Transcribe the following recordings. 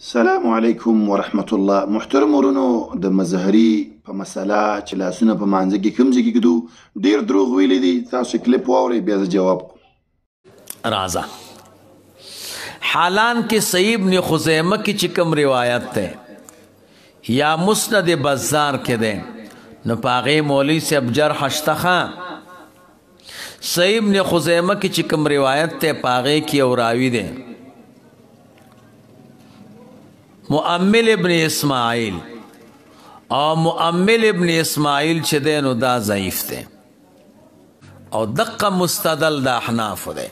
السلام علیکم ورحمت الله. محترم ورونو، د مظهري په مسله چې لاسونه په مانځه کې کوم ځای کې ږدو ډېر دروغ ویلي دي. تاسو کلیپ واورئ بیا زه جواب کوم. راځه حالان کې صحیح ابن خزیمه کې چې کوم روایت ده یا مسند بزار کې ده نو پاغه مولوی صاحب جرح شته خان صحیح ابن خزیمه کې چې کوم روایت ته پاغه کې او راوی ده مؤمل ابن اسماعیل او مؤمل ابن اسماعیل چې ده نو دا ضعیف ده او دقه مستدل د احناف ده.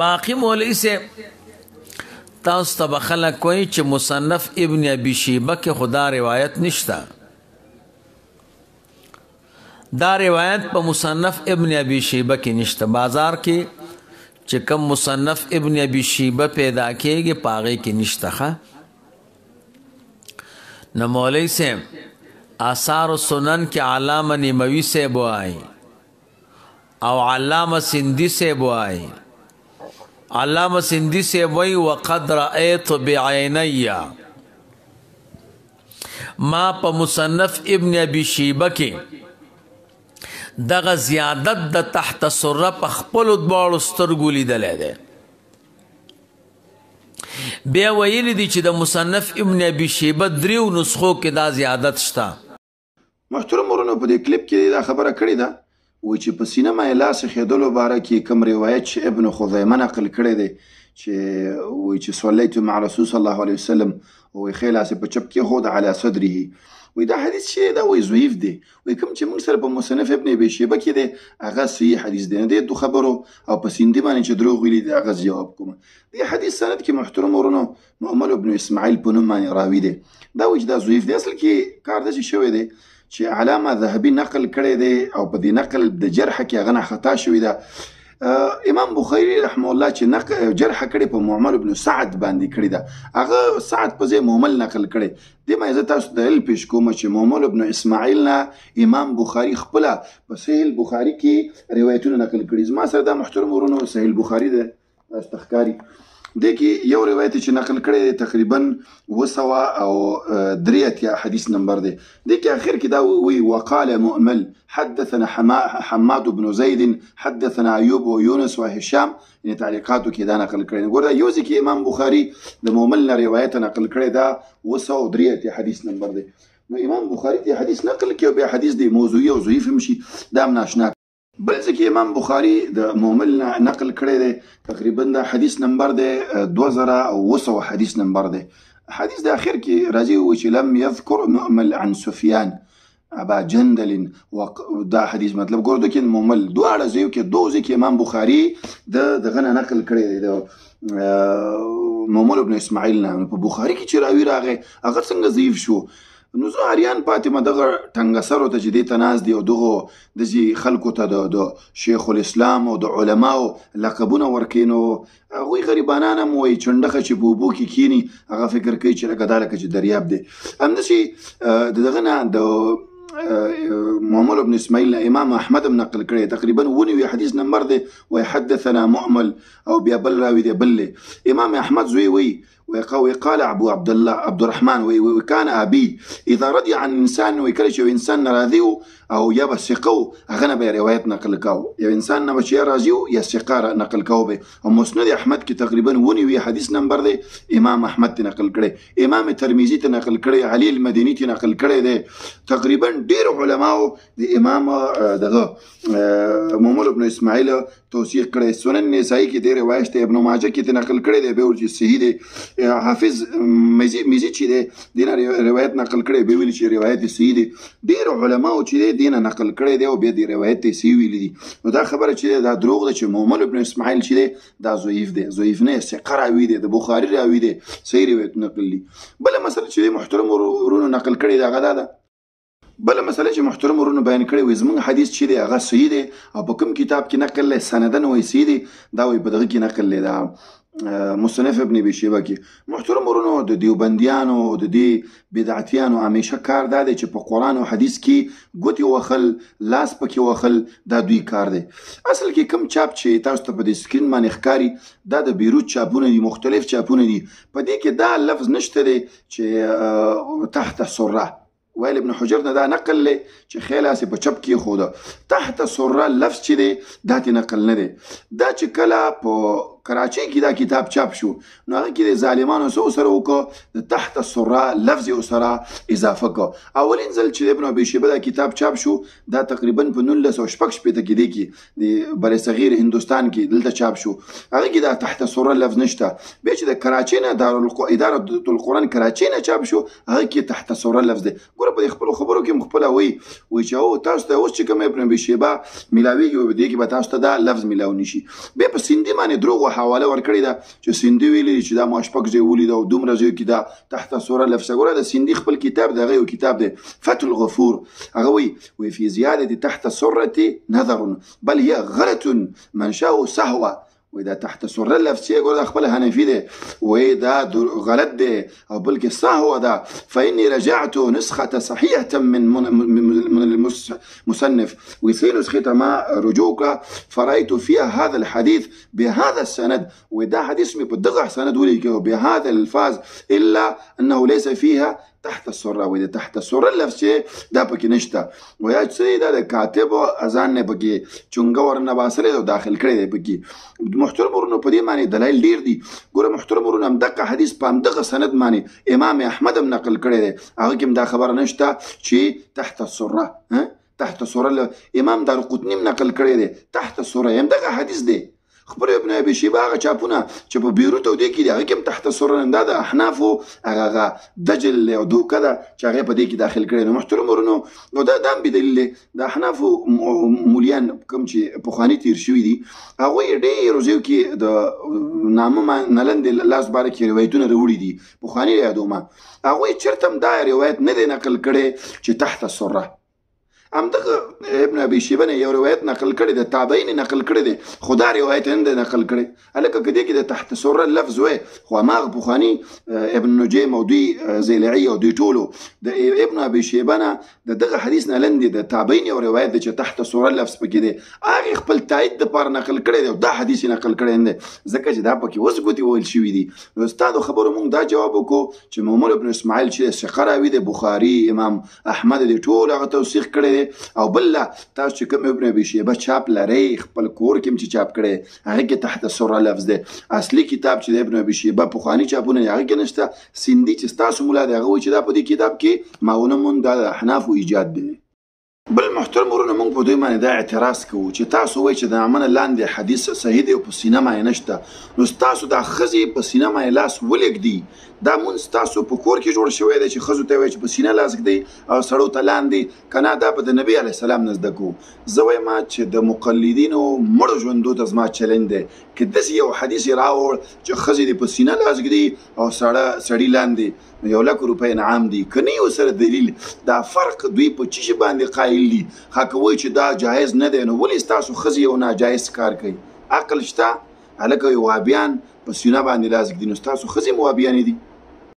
باقی مولوی سے تاسو ته خلک کوئی چې مصنف ابن ابي شيبه کې خدا روایت نشتا. دا روایت په مصنف ابن ابي شيبه کې نشتا. بازار کې چې کم مصنف ابن ابي شيبه پیدا کېږي پاغه کې نشتا ښه. نو مولوی سے آثار و سنن کې علامه نیموی سے بوای او علامه سندی سے بوای. علامہ سندی سے وی وقد رأیت بعینی ما پا مصنف ابن ابی شیبه کې دغه زیادت د تحت سره په خپل دواړو سترګو لیدلی دی. بیا ویلی دی چې د مصنف ابن ابی شیبه دریو نسخو کې دا زیادت شته. محترم ورونو، په دې کلیپ کې دا خبره کړې ده وی چې په سینه مې لاس خېدلو باره کې کوم روایت چې ابن خزیمه نقل کړی دی چې وی چې صلیت مع رسول صلی الله علیه وسلم وی ښی لاس یې په چپ کېښود علی صدره وی دا حدیث چې دا وی ضعیف دی. وی کوم چې موږ سره په مصنف ابن ابي شیبه کې دی هغه صحیح حدیث دی. دې دو خبرو او په سیندي باندې چې دروغ ویلي دي هغه جواب کوم. دې حدیث سند کې محترم ورونو مؤمل ابن اسماعیل په نوم باندې راوي دی. دا وی چې دا ضعیف دی. اصل کې کار داسې شوی دی چې علامه ذهبي نقل کړی دی او په دې نقل د جرح کې هغه نه خطا شوی ده. امام بخاری رحمه الله چې جرح کړی په معمر بن سعد باندې کړی ده، هغه سعد په ځای معمل نقل کړی. دې ما زه تاسو دلیل پیش کوم چې معمر بن اسماعیل نه امام بخاری خپله په صحیح البخاري کې روایتونه نقل کړي. زما سره دا محترم ورونو صحیح البخاري ده استخکاري دې کې یو روایت چې نقل کړی دی تقریبا 203 حدیث نمبر دی. دې کې اخر کې دا وی وقال مؤمل حدثنا حماد بن زید حدثنا ایوب ويونس وهشام، یعنی تعلیقاتو کې دا نقل کړی. ګوره یو ځکه امام بخاری د مؤمل نه روایت نقل کړی دا 203 حدیث نمبر دی. نو امام بخاری دې حدیث نقل کړي او بیا حدیث دی موضوعي او ضعیف هم شي دا هم ناشنا. بل ځکه امام بخاری د مؤمل نقل کړی دی تقریبا دا حدیث نمبر دی 2900 حدیث نمبر دی. حدیث د اخر کې راځي و چې لم يذكر مؤمل عن سفیان ابا جندل دا حدیث مطلب ګورو کې مؤمل دواړه ځایو کې دوه ځکه امام بخاری دغه نقل کړی دی د مؤمل ابن اسماعیل نه. په بخاری کې چې راوي راغی هغه څنګه ضعیف شو؟ نو زه اریان پاتې ما دغه ټنګسرو ته چې دې ته ناست دي او دغو داسې خلکو ته د شیخ الاسلام او د علماو لقبونه ورکوي، نو هغوی غریبانان هم وایي چنډخه چې په اوبو کې کښېني هغه فکر کوي چې لکه دا لکه چې دریاب دی. همداسې د دغه نه د معمر بن اسماعیل امام احمد هم نقل کړی تقریبا 19 حدیث نمبر دی. وی حدثنا مؤمل او بیا بل راوي دی بل امام احمد زوی وی وقال ابو عبد الله عبد الرحمن وكان ابي اذا رضي عن انسان ويكلش انسان راضيو او يا بثقو اغنى بروايات نقل كاو يا انسان نبشي راضيو يا ثقه نقل كاو به. مسند احمد کی تقریبا 19 حدیث نمبر دی امام احمد نقل کړي، امام ترمذی ته نقل کړي، علي المديني ته نقل کړي دی. تقریبا ډیر علماو د امام دغه معمر بن اسماعیل توثیق کړي. سنن نسائی کې د روایت ته ابن ماجه کې نقل کړي دی به ورته صحیح دی. حافظ میزی چې دی دینه روایت نقل کړي به ویل چې روایت صحیح دی. ډیر علماو چې دی دینه نقل کړي دی او بیا د روایت صحیح ویل دي. نو دا خبره چې دا دروغ ده چې معمر بن اسماعیل چې دی دا ضعیف دی. ضعیف نه ثقه راوي دی، د بخاری راوي دی، صحیح روایت نقل دي. بل مسله چې محترم ورونو نقل کړي دا غدا ده. بل مسله چې محترم ورونو بیان کړي وي زموږ حدیث چې دی هغه صحیح دی او په کوم کتاب کې نقل لري سندن وایي صحیح دی دا وایي په دغه کې نقل لري. دا مصنف ابن ابي شیبه کې. محترم ورونو د دیوبندیانو د دې بدعتیانو همیشه کار دا دی چې په قرآن او حدیث کې ګوتې وهل، لاس پکې وهل، دا دوی کار دی. اصل کې کوم چاپ چې تاسو ته په دې سکرین باندې ښکاري دا د بیروت چاپونه دي، مختلف چاپونه دي. په دې کې دا لفظ نشته دی چې تحت سره. ویل ابن حجر نه دا نقل دی چې خیال هسې په چپ کې خوده. تحت سره لفظ چې دی دا تی نقل نه دی. دا چې کله په کراچۍ کې دا کتاب چاپ شو نو هغه کې د ظالمانو څه ورسره وکړه، د تحت سره لفظ یې ورسره اضافه کړه. اولین ځل چې د ابن ابي شیبه دا کتاب چاپ شو دا تقریبا په 1906 کې دی کې د برصغیر هندوستان کې دلته چاپ شو. هغه کې دا تحت سره لفظ نشته. بیا چې د کراچۍ نه اداره القرآن کراچۍ نه چاپ شو هغه کې تحت سره لفظ دی. ګوره په خپلو خبرو کې خپله وایي چې او تاسو ته اوس چې کوم ابن ابي شیبه میلاویږي په دې کې به تاسو ته دا لفظ میلاو نه شي. بیا په سیندي باندې دروغ حواله ورکړې ده چې سیندي ویلي چې دا ما شپږ ځای ولیده او دومره ځایو کې دا تحت سوره لفظ. ګوره د سیندي خپل کتاب دغه یو کتاب دی فتح الغفور، هغه وایي فی زیادة تحت سرة نظر بل هي غلط منشأه سهوه. وی دا تحت سره لفظ چې ګوره دا خپل حنفي دی، وی دا غلط دی او بلکې سهوه ده. فإني رجعت نسخة صحيحة من المصنف، وی څه نسخې ته ما رجوع کړه فرأيت فيها هذا الحديث بهذا السند. وی دا حدیث مې په دغه سند ولیکه بهذا الألفاظ إلا أنه ليس فيها تحت السره. وی د تحت السره لفظ چې دا پکې نشته. ویا چې دا د کاتب اذان نه پکې چونګه ورنه باسلې او داخل کړی دی پکې. محترم ورونو په دې معنی دلایل ډیر دي. ګوره محترم ورونو همدغه حدیث په همدغه سند معنی امام احمد هم نقل کړی دی، هغه کې هم دا خبره نشته چې تحت السره. تحت سره امام دارقطني هم نقل کړی دی تحت السره، همدغه حدیث دی. خبر ابن ابي شيبه هغه چاپونه چې په بیروت او دې کې دي هغه کې هم تحت سره نه د احنافو هغه دجل او دوکه ده چې هغه په دې کې داخل کړي. نو محترم ورونو نو دا هم بدلیل دی. د احنافو مولیان کوم چې پخواني تیر شوي دي هغوی ډېرو ځایو کې د نامه نلندې لاس باره کې روایتونه راوړي دي پخواني یادومه. هغوی چېرته هم دا روایت نه دی نقل کړی چې تحت سره. همدغه ابن ابي شيبه نه یو روایت نقل کړی دی، تابعین نقل کړی دی، خو دا روایت نه دی نقل کړی. هلکه که دې کې د تحت سره لفظ وی خو هماغه پخواني ابن نجیم او دوی زیلعي او دوی ټولو د ابن ابي شيبه نه د دغه حدیث نه لاندې د تابعین یو روایت دی چې تحت سره لفظ پکې دی، هغې خپل تایید دپاره نقل کړی دی او دا حدیث یې نقل کړی نه دی ځکه چې دا پکې اوس ګوتې ویل شوي دي. نو ستا د خبرو موږ دا جواب وکړو چې محمد بن اسماعیل چې ثقه راوي دی، بخاري امام احمد دی ټول هغه توثیق کړی دی. او بل تاسو چې کوم ابن ابي شيبه چاپ لرئ خپل کور کې چې چاپ کړی هغه کې تحت سره لفظ دی. اصلي کتاب چې د ابن ابي شيبه پخواني چاپونه هغه کې نشته. سیندي چې ستاسو مولا دی هغه وایي چې دا په دې کتاب کې ما ونه موند دا د احنافو ایجاد دی. بل محترم ورونه موږ په دوی باندې دا اعتراض کوو چې تاسو وایئ چې د امن لاندې حدیث صحیح دی او په سینه باندې نشته، نو ستاسو دا ښځې په سینه باندې لاس ولږدي دا مونځ ستاسو په کور کې جوړ شوی دی چې ښځو ته وایي چې په سینه لاس ږدئ او سړو ته لاندې که نه دا به د نبي علیه السلام نه زده کوو. زه وایم چې د مقلدینو مړو ژوندو ته زما چلنج دی که داسې یو حدیث یې راوړ چې ښځې دې په سینه لاس ږدي او سړي لاندې، نو 1,00,000 روپۍ انعام دي. که نه یو سره دلیل دا فرق دوی په چی شي باندې قایل دي که وایي چې دا جایز نه دی نو ولې ستاسو ښځې یو ناجایز کار کوي؟ عقل شته؟ هلکه وهابیان په سینه باندې لاس ږدي نو ستاسو ښځې هم وهابیانې دي.